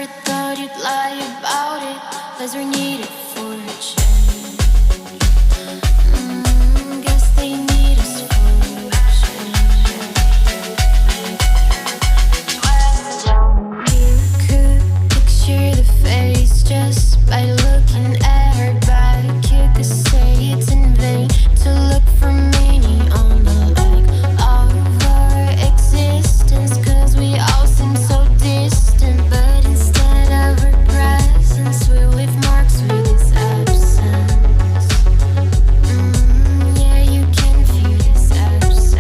never thought you'd lie about it. Lies were needed for a change. Guess they need us for a change. You could picture the face just by looking at her back. You could say it's in vain to look for meaning on the lack of our existence, 'cause we all seem so distant. But instead of our presence, we leave marks with this absence. Yeah, you can feel this absence.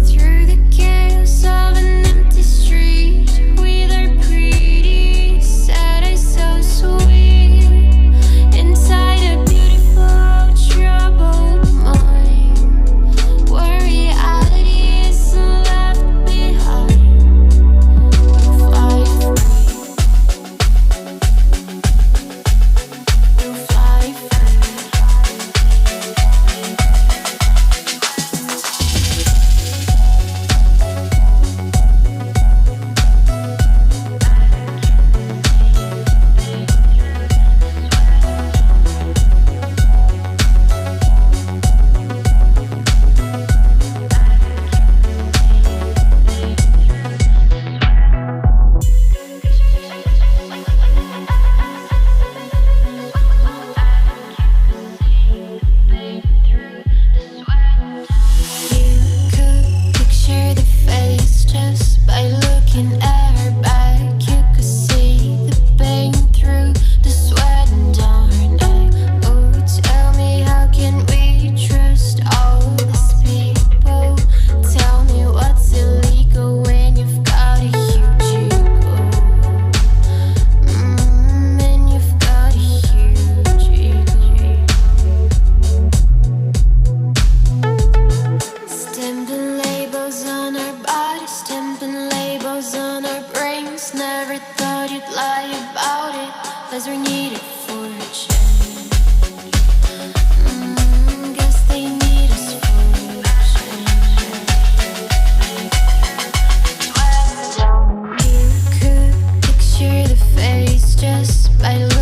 Through the chaos of an empty street, with our pretty sad eyes so sweet, inside a beautiful troubled mind, where reality is left behind. We'll fly free. We'll fly free. You could picture the face just by looking at her back. You could see the pain through the sweat and down her neck. Oh, tell me, how can we trust all these people? Tell me what's illegal when you've got a huge ego. And you've got a huge ego. Stamping labels on our bodies, stamping labels on our brains. Never thought you'd lie about it. Lies were needed for a change. Guess they need us for a change. You could picture the face just by looking